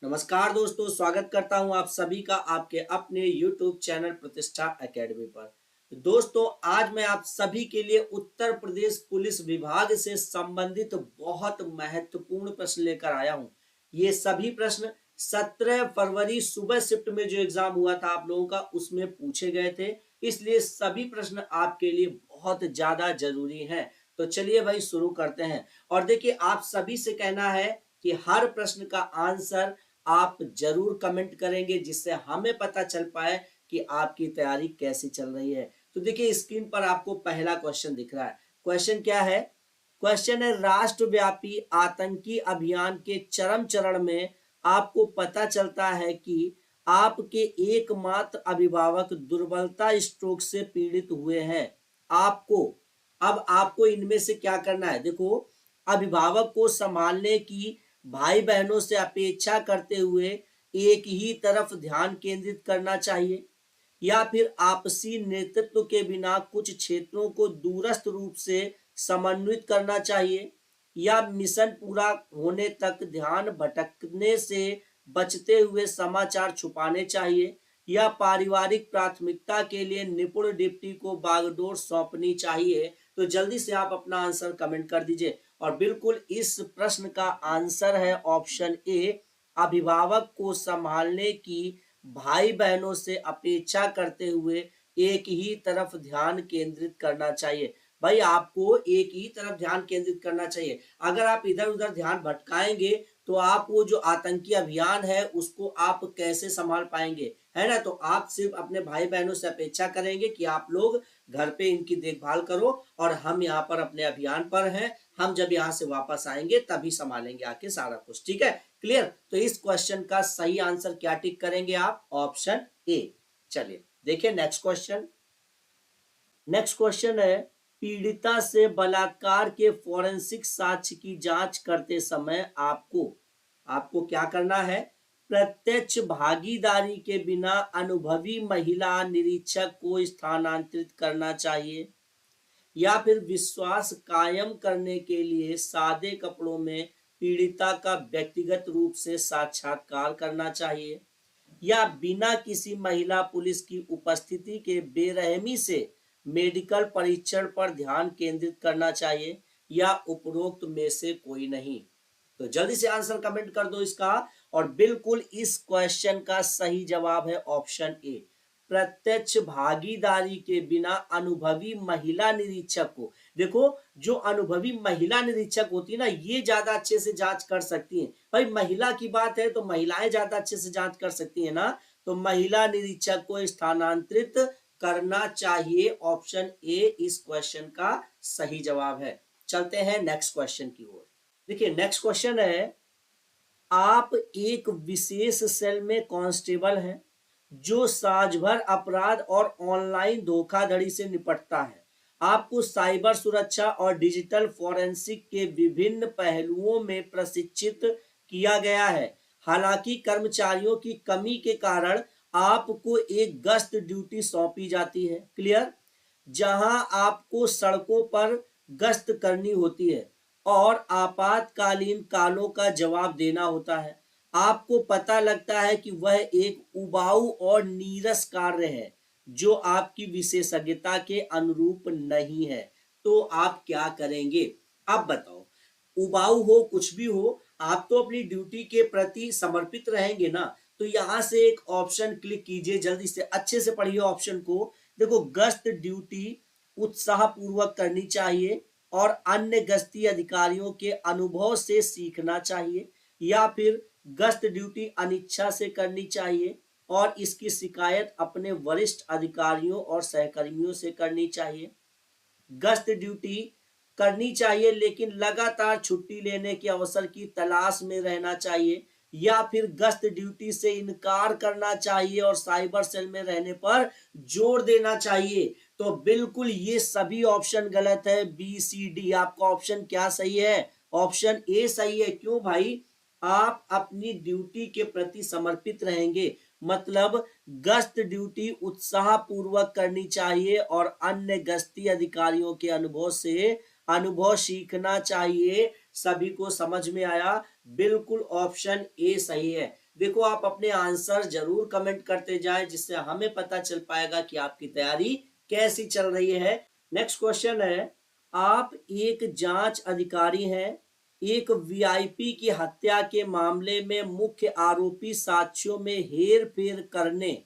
नमस्कार दोस्तों, स्वागत करता हूं आप सभी का आपके अपने YouTube चैनल प्रतिष्ठा एकेडमी पर। दोस्तों, आज मैं आप सभी के लिए उत्तर प्रदेश पुलिस विभाग से संबंधित बहुत महत्वपूर्ण प्रश्न लेकर आया हूं। ये सभी प्रश्न 17 फरवरी सुबह शिफ्ट में जो एग्जाम हुआ था आप लोगों का, उसमें पूछे गए थे। इसलिए सभी प्रश्न आपके लिए बहुत ज्यादा जरूरी हैं। तो चलिए भाई शुरू करते हैं। और देखिए, आप सभी से कहना है कि हर प्रश्न का आंसर आप जरूर कमेंट करेंगे, जिससे हमें पता चल पाए कि आपकी तैयारी कैसी चल रही है। तो देखिए, स्क्रीन पर आपको पहला क्वेश्चन दिख रहा है। क्वेश्चन क्या है? क्वेश्चन है, राष्ट्रव्यापी आतंकी अभियान के चरम चरण में आपको पता चलता है कि आपके एकमात्र अभिभावक दुर्बलता स्ट्रोक से पीड़ित हुए हैं। आपको अब आपको इनमें से क्या करना है? देखो, अभिभावक को संभालने की भाई बहनों से अपेक्षा करते हुए एक ही तरफ ध्यान केंद्रित करना चाहिए, या फिर आपसी नेतृत्व के बिना कुछ क्षेत्रों को दूरस्थ रूप से समन्वित करना चाहिए, या मिशन पूरा होने तक ध्यान भटकने से बचते हुए समाचार छुपाने चाहिए, या पारिवारिक प्राथमिकता के लिए निपुण डिप्टी को बागडोर सौंपनी चाहिए। तो जल्दी से आप अपना आंसर कमेंट कर दीजिए। और बिल्कुल इस प्रश्न का आंसर है ऑप्शन ए, अभिभावक को संभालने की भाई बहनों से अपेक्षा करते हुए एक ही तरफ ध्यान केंद्रित करना चाहिए। भाई, आपको एक ही तरफ ध्यान केंद्रित करना चाहिए। अगर आप इधर उधर ध्यान भटकाएंगे तो आप वो जो आतंकी अभियान है उसको आप कैसे संभाल पाएंगे, है ना? तो आप सिर्फ अपने भाई बहनों से अपेक्षा करेंगे कि आप लोग घर पे इनकी देखभाल करो, और हम यहाँ पर अपने अभियान पर हैं। हम जब यहाँ से वापस आएंगे तभी संभालेंगे आके सारा कुछ। ठीक है, क्लियर? तो इस क्वेश्चन का सही आंसर क्या टिक करेंगे आप? Option A. चलिए देखिए नेक्स्ट क्वेश्चन। नेक्स्ट क्वेश्चन है, पीड़िता से बलात्कार के फॉरेंसिक साक्ष्य की जांच करते समय आपको आपको क्या करना है? प्रत्यक्ष भागीदारी के बिना अनुभवी महिला निरीक्षक को स्थानांतरित करना चाहिए, या फिर विश्वास कायम करने के लिए सादे कपड़ों में पीड़िता का व्यक्तिगत रूप से साक्षात्कार करना चाहिए, या बिना किसी महिला पुलिस की उपस्थिति के बेरहमी से मेडिकल परीक्षण पर ध्यान केंद्रित करना चाहिए, या उपरोक्त में से कोई नहीं। तो जल्दी से आंसर कमेंट कर दो इसका। और बिल्कुल इस क्वेश्चन का सही जवाब है ऑप्शन ए, प्रत्यक्ष भागीदारी के बिना अनुभवी महिला निरीक्षक को। देखो, जो अनुभवी महिला निरीक्षक होती है ना, ये ज्यादा अच्छे से जांच कर सकती हैं। भाई, महिला की बात है तो महिलाएं ज्यादा अच्छे से जांच कर सकती है ना। तो महिला निरीक्षक को स्थानांतरित करना चाहिए। ऑप्शन ए इस क्वेश्चन का सही जवाब है। चलते हैं नेक्स्ट क्वेश्चन की ओर। देखिए नेक्स्ट क्वेश्चन है, आप एक विशेष सेल में कांस्टेबल हैं जो साजभर अपराध और ऑनलाइन धोखाधड़ी से निपटता है। आपको साइबर सुरक्षा और डिजिटल फॉरेंसिक के विभिन्न पहलुओं में प्रशिक्षित किया गया है। हालांकि कर्मचारियों की कमी के कारण आपको एक गश्त ड्यूटी सौंपी जाती है, क्लियर, जहां आपको सड़कों पर गश्त करनी होती है और आपातकालीन कालों का जवाब देना होता है। आपको पता लगता है कि वह एक उबाऊ और नीरस कार्य है जो आपकी विशेषज्ञता के अनुरूप नहीं है। तो आप क्या करेंगे? अब बताओ, उबाऊ हो कुछ भी हो, आप तो अपनी ड्यूटी के प्रति समर्पित रहेंगे ना। तो यहां से एक ऑप्शन क्लिक कीजिए, जल्दी से अच्छे से पढ़िए ऑप्शन को। देखो, गश्त ड्यूटी उत्साह पूर्वक करनी चाहिए और अन्य गश्ती अधिकारियों के अनुभव से सीखना चाहिए, या फिर गश्त ड्यूटी अनिच्छा से करनी चाहिए और इसकी शिकायत अपने वरिष्ठ अधिकारियों और सहकर्मियों से करनी चाहिए। गश्त ड्यूटी करनी चाहिए लेकिन लगातार छुट्टी लेने के अवसर की तलाश में रहना चाहिए, या फिर गश्त ड्यूटी से इनकार करना चाहिए और साइबर सेल में रहने पर जोर देना चाहिए। तो बिल्कुल ये सभी ऑप्शन गलत है। बी सी डी, आपका ऑप्शन क्या सही है? ऑप्शन ए सही है। क्यों भाई? आप अपनी ड्यूटी के प्रति समर्पित रहेंगे, मतलब गश्त ड्यूटी उत्साह पूर्वक करनी चाहिए और अन्य गश्ती अधिकारियों के अनुभव से अनुभव सीखना चाहिए। सभी को समझ में आया? बिल्कुल ऑप्शन ए सही है। देखो आप अपने आंसर जरूर कमेंट करते जाएं, जिससे हमें पता चल पाएगा कि आपकी तैयारी कैसी चल रही है। नेक्स्ट क्वेश्चन है, आप एक जांच अधिकारी हैं। एक वीआईपी की हत्या के मामले में मुख्य आरोपी साक्ष्यों में हेर फेर करने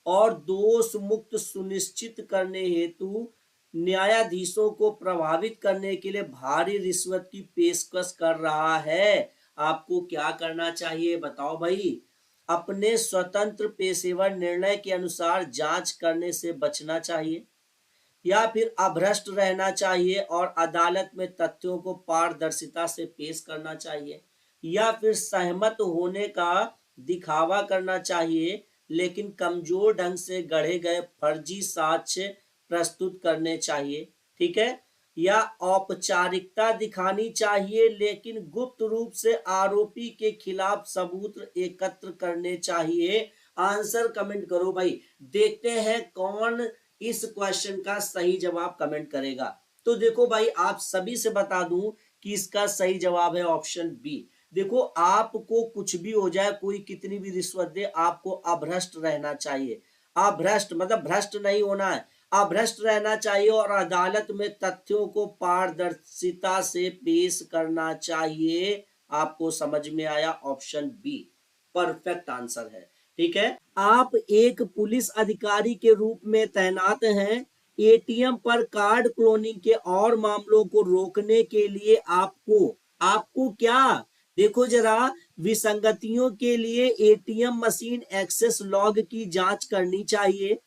और दोष मुक्त सुनिश्चित करने हेतु न्यायाधीशों को प्रभावित करने के लिए भारी रिश्वत की पेशकश कर रहा है। आपको क्या करना चाहिए बताओ भाई। अपने स्वतंत्र पेशेवर निर्णय के अनुसार जांच करने से बचना चाहिए, या फिर अभ्रष्ट रहना चाहिए और अदालत में तथ्यों को पारदर्शिता से पेश करना चाहिए, या फिर सहमत होने का दिखावा करना चाहिए लेकिन कमजोर ढंग से गढ़े गए फर्जी साक्ष्य प्रस्तुत करने चाहिए, ठीक है, या औपचारिकता दिखानी चाहिए लेकिन गुप्त रूप से आरोपी के खिलाफ सबूत एकत्र करने चाहिए। आंसर कमेंट करो भाई, देखते हैं कौन इस क्वेश्चन का सही जवाब कमेंट करेगा। तो देखो भाई आप सभी से बता दूं कि इसका सही जवाब है ऑप्शन बी। देखो आपको कुछ भी हो जाए, कोई कितनी भी रिश्वत दे, आपको अभ्रष्ट रहना चाहिए। अभ्रष्ट मतलब भ्रष्ट नहीं होना है, अभ्रष्ट रहना चाहिए और अदालत में तथ्यों को पारदर्शिता से पेश करना चाहिए। आपको समझ में आया, ऑप्शन बी परफेक्ट आंसर है, ठीक है। आप एक पुलिस अधिकारी के रूप में तैनात हैं। एटीएम पर कार्ड क्लोनिंग के और मामलों को रोकने के लिए आपको आपको क्या, देखो जरा, विसंगतियों के लिए एटीएम मशीन एक्सेस लॉग की जांच करनी चाहिए,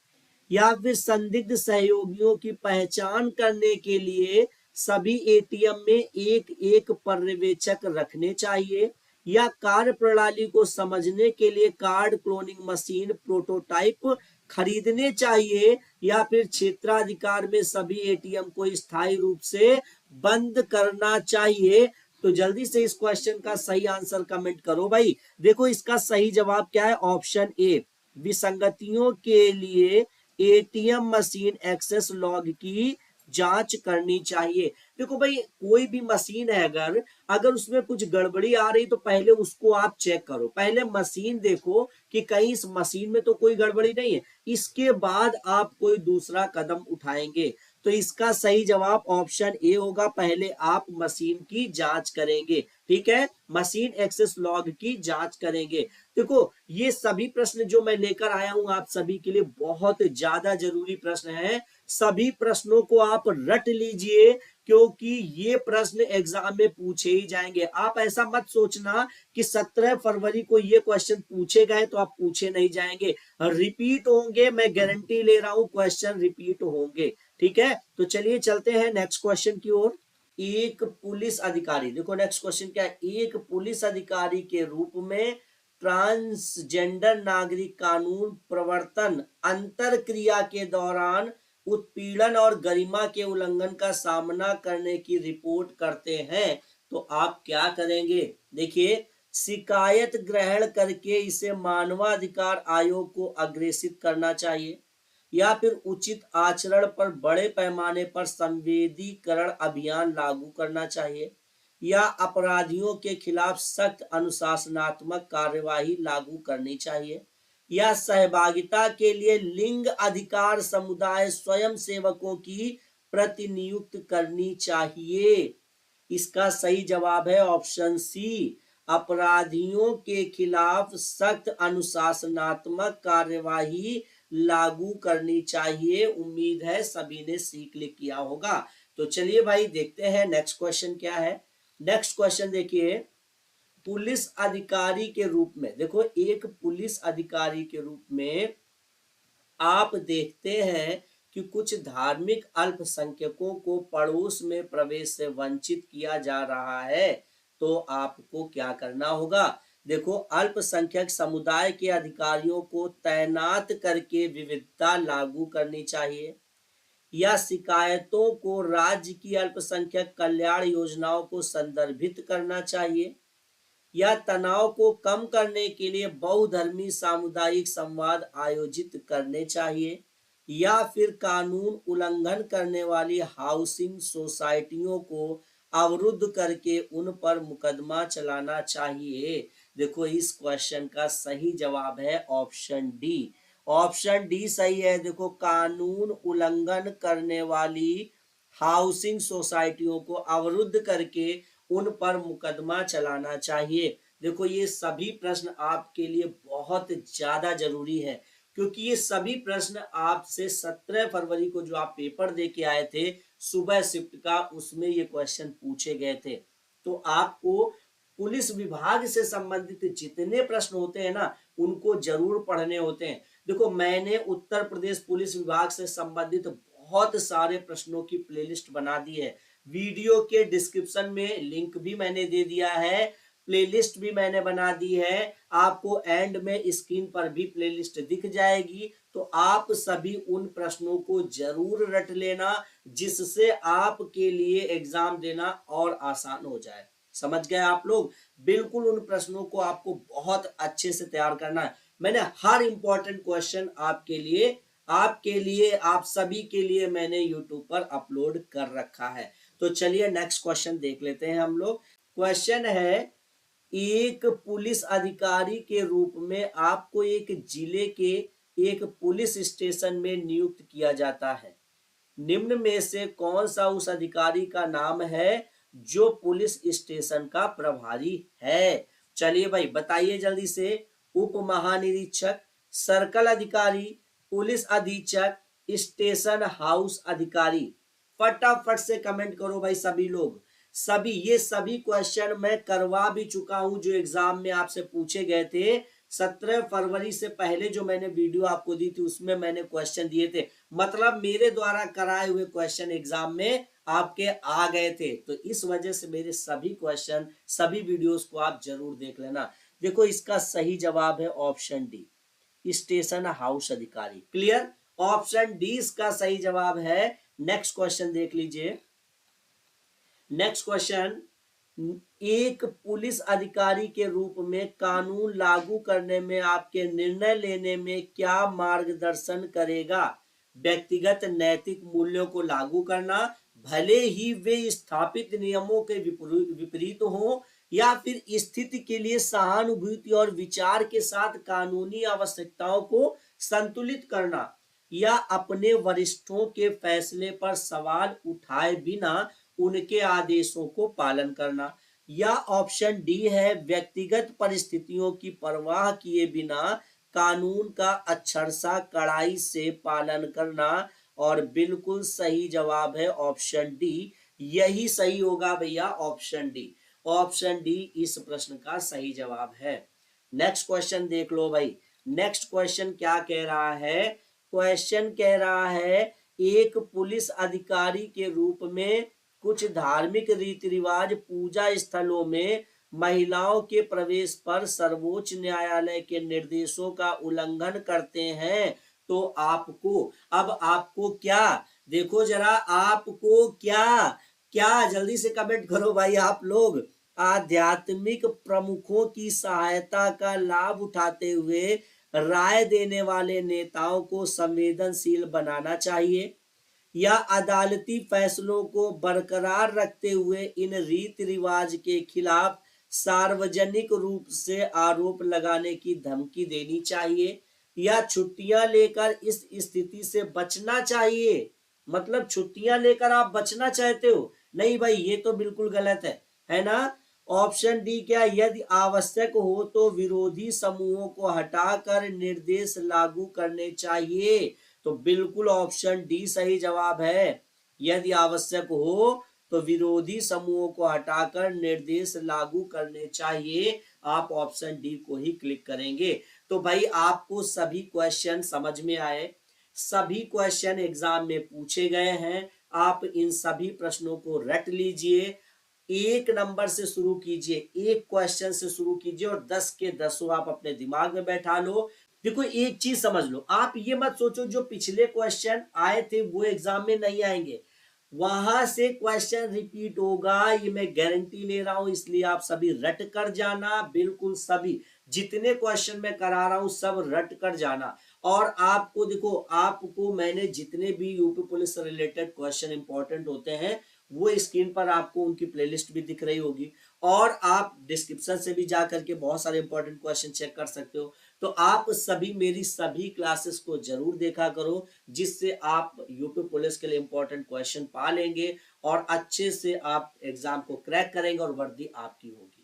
या फिर संदिग्ध सहयोगियों की पहचान करने के लिए सभी एटीएम में एक एक पर्यवेक्षक रखने चाहिए, या कार्य प्रणाली को समझने के लिए कार्ड क्लोनिंग मशीन प्रोटोटाइप खरीदने चाहिए, या फिर क्षेत्राधिकार में सभी एटीएम को स्थायी रूप से बंद करना चाहिए। तो जल्दी से इस क्वेश्चन का सही आंसर कमेंट करो भाई। देखो इसका सही जवाब क्या है, ऑप्शन ए, विसंगतियों के लिए एटीएम मशीन एक्सेस लॉग की जांच करनी चाहिए। देखो भाई कोई भी मशीन है, अगर अगर उसमें कुछ गड़बड़ी आ रही तो पहले उसको आप चेक करो, पहले मशीन देखो कि कहीं इस मशीन में तो कोई गड़बड़ी नहीं है, इसके बाद आप कोई दूसरा कदम उठाएंगे। तो इसका सही जवाब ऑप्शन ए होगा, पहले आप मशीन की जांच करेंगे, ठीक है, मशीन एक्सेस लॉग की जांच करेंगे। देखो ये सभी प्रश्न जो मैं लेकर आया हूं आप सभी के लिए बहुत ज्यादा जरूरी प्रश्न है। सभी प्रश्नों को आप रट लीजिए, क्योंकि ये प्रश्न एग्जाम में पूछे ही जाएंगे। आप ऐसा मत सोचना कि 17 फरवरी को ये क्वेश्चन पूछे गए तो आप पूछे नहीं जाएंगे, रिपीट होंगे, मैं गारंटी ले रहा हूं क्वेश्चन रिपीट होंगे, ठीक है। तो चलिए चलते हैं नेक्स्ट क्वेश्चन की ओर। एक पुलिस अधिकारी, देखो नेक्स्ट क्वेश्चन क्या है, एक पुलिस अधिकारी के रूप में ट्रांसजेंडर नागरिक कानून प्रवर्तन अंतर क्रिया के दौरान उत्पीड़न और गरिमा के उल्लंघन का सामना करने की रिपोर्ट करते हैं, तो आप क्या करेंगे। देखिए, शिकायत ग्रहण करके इसे मानवाधिकार आयोग को अग्रेसित करना चाहिए, या फिर उचित आचरण पर बड़े पैमाने पर संवेदीकरण अभियान लागू करना चाहिए, या अपराधियों के खिलाफ सख्त अनुशासनात्मक कार्यवाही लागू करनी चाहिए, या सहभागिता के लिए लिंग अधिकार समुदाय स्वयं सेवकों की प्रतिनियुक्त करनी चाहिए। इसका सही जवाब है ऑप्शन सी, अपराधियों के खिलाफ सख्त अनुशासनात्मक कार्यवाही लागू करनी चाहिए। उम्मीद है सभी ने सी क्लिक किया होगा। तो चलिए भाई देखते हैं नेक्स्ट क्वेश्चन क्या है। नेक्स्ट क्वेश्चन देखिए, पुलिस अधिकारी के रूप में, देखो एक पुलिस अधिकारी के रूप में आप देखते हैं कि कुछ धार्मिक अल्पसंख्यकों को पड़ोस में प्रवेश से वंचित किया जा रहा है, तो आपको क्या करना होगा। देखो अल्पसंख्यक समुदाय के अधिकारियों को तैनात करके विविधता लागू करनी चाहिए, या शिकायतों को राज्य की अल्पसंख्यक कल्याण योजनाओं को संदर्भित करना चाहिए, या तनाव को कम करने के लिए बहुधर्मी सामुदायिक संवाद आयोजित करने चाहिए, या फिर कानून उल्लंघन करने वाली हाउसिंग सोसाइटियों को अवरुद्ध करके उन पर मुकदमा चलाना चाहिए। देखो इस क्वेश्चन का सही जवाब है ऑप्शन डी। ऑप्शन डी सही है। देखो कानून उल्लंघन करने वाली हाउसिंग सोसाइटियों को अवरुद्ध करके उन पर मुकदमा चलाना चाहिए। देखो ये सभी प्रश्न आपके लिए बहुत ज्यादा जरूरी है, क्योंकि ये सभी प्रश्न आपसे 17 फरवरी को जो आप पेपर दे के आए थे सुबह शिफ्ट का, उसमें ये क्वेश्चन पूछे गए थे। तो आपको पुलिस विभाग से संबंधित जितने प्रश्न होते हैं ना, उनको जरूर पढ़ने होते हैं। देखो मैंने उत्तर प्रदेश पुलिस विभाग से संबंधित बहुत सारे प्रश्नों की प्लेलिस्ट बना दी है। वीडियो के डिस्क्रिप्शन में लिंक भी मैंने दे दिया है, प्लेलिस्ट भी मैंने बना दी है। आपको एंड में स्क्रीन पर भी प्लेलिस्ट दिख जाएगी। तो आप सभी उन प्रश्नों को जरूर रट लेना, जिससे आपके लिए एग्जाम देना और आसान हो जाए। समझ गए आप लोग? बिल्कुल उन प्रश्नों को आपको बहुत अच्छे से तैयार करना है। मैंने हर इंपॉर्टेंट क्वेश्चन आप सभी के लिए मैंने यूट्यूब पर अपलोड कर रखा है। तो चलिए नेक्स्ट क्वेश्चन देख लेते हैं हम लोग। क्वेश्चन है, एक पुलिस अधिकारी के रूप में आपको एक जिले के एक पुलिस स्टेशन में नियुक्त किया जाता है। निम्न में से कौन सा उस अधिकारी का नाम है जो पुलिस स्टेशन का प्रभारी है? चलिए भाई बताइए जल्दी से। उप महानिरीक्षक, सर्कल अधिकारी, पुलिस अधीक्षक, स्टेशन हाउस अधिकारी। फटाफट से कमेंट करो भाई सभी लोग। ये सभी क्वेश्चन मैं करवा भी चुका हूं, जो एग्जाम में आपसे पूछे गए थे। 17 फरवरी से पहले जो मैंने वीडियो आपको दी थी उसमें मैंने क्वेश्चन दिए थे, मतलब मेरे द्वारा कराए हुए क्वेश्चन एग्जाम में आपके आ गए थे। तो इस वजह से मेरे सभी क्वेश्चन, सभी वीडियोस को आप जरूर देख लेना। देखो इसका सही जवाब है ऑप्शन डी, स्टेशन हाउस अधिकारी। क्लियर? ऑप्शन डी इसका सही जवाब है। नेक्स्ट क्वेश्चन देख लीजिए। नेक्स्ट क्वेश्चन, एक पुलिस अधिकारी के रूप में कानून लागू करने में आपके निर्णय लेने में क्या मार्गदर्शन करेगा? व्यक्तिगत नैतिक मूल्यों को लागू करना, भले ही वे स्थापित नियमों के विपरीत हों, या फिर स्थिति के लिए सहानुभूति और विचार के साथ कानूनी आवश्यकताओं को संतुलित करना, या अपने वरिष्ठों के फैसले पर सवाल उठाए बिना उनके आदेशों को पालन करना। या ऑप्शन डी है, व्यक्तिगत परिस्थितियों की परवाह किए बिना कानून का अक्षरशः कड़ाई से पालन करना। और बिल्कुल सही जवाब है ऑप्शन डी। यही सही होगा भैया, ऑप्शन डी। ऑप्शन डी इस प्रश्न का सही जवाब है। नेक्स्ट क्वेश्चन देख लो भाई। नेक्स्ट क्वेश्चन क्या कह रहा है? क्वेश्चन कह रहा है, एक पुलिस अधिकारी के रूप में कुछ धार्मिक रीति रिवाज पूजा स्थलों में महिलाओं के प्रवेश पर सर्वोच्च न्यायालय के निर्देशों का उल्लंघन करते हैं, तो आपको क्या, देखो जरा आपको क्या, जल्दी से कमेंट करो भाई आप लोग। आध्यात्मिक प्रमुखों की सहायता का लाभ उठाते हुए राय देने वाले नेताओं को संवेदनशील बनाना चाहिए, या अदालती फैसलों को बरकरार रखते हुए इन रीति रिवाज के खिलाफ सार्वजनिक रूप से आरोप लगाने की धमकी देनी चाहिए, या छुट्टियां लेकर इस स्थिति से बचना चाहिए? मतलब छुट्टियां लेकर आप बचना चाहते हो? नहीं भाई, ये तो बिल्कुल गलत है ना? ऑप्शन डी क्या, यदि आवश्यक हो तो विरोधी समूहों को हटाकर निर्देश लागू करने चाहिए। तो बिल्कुल ऑप्शन डी सही जवाब है। यदि आवश्यक हो तो विरोधी समूहों को हटाकर निर्देश लागू करने चाहिए। आप ऑप्शन डी को ही क्लिक करेंगे। तो भाई आपको सभी क्वेश्चन समझ में आए, सभी क्वेश्चन एग्जाम में पूछे गए हैं। आप इन सभी प्रश्नों को रट लीजिए, एक नंबर से शुरू कीजिए, एक क्वेश्चन से शुरू कीजिए और 10 के 10 आप अपने दिमाग में बैठा लो। देखो एक चीज समझ लो, आप ये मत सोचो जो पिछले क्वेश्चन आए थे वो एग्जाम में नहीं आएंगे, वहां से क्वेश्चन रिपीट होगा, ये मैं गारंटी ले रहा हूं। इसलिए आप सभी रट कर जाना, बिल्कुल सभी जितने क्वेश्चन मैं करा रहा हूं सब रट कर जाना। और आपको देखो, आपको मैंने जितने भी यूपी पुलिस से रिलेटेड क्वेश्चन इंपॉर्टेंट होते हैं वो स्क्रीन पर आपको उनकी प्लेलिस्ट भी दिख रही होगी, और आप डिस्क्रिप्शन से भी जा करके बहुत सारे इंपॉर्टेंट क्वेश्चन चेक कर सकते हो। तो आप सभी मेरी सभी क्लासेस को जरूर देखा करो, जिससे आप यूपी पुलिस के लिए इंपॉर्टेंट क्वेश्चन पा लेंगे और अच्छे से आप एग्जाम को क्रैक करेंगे और वर्दी आपकी होगी।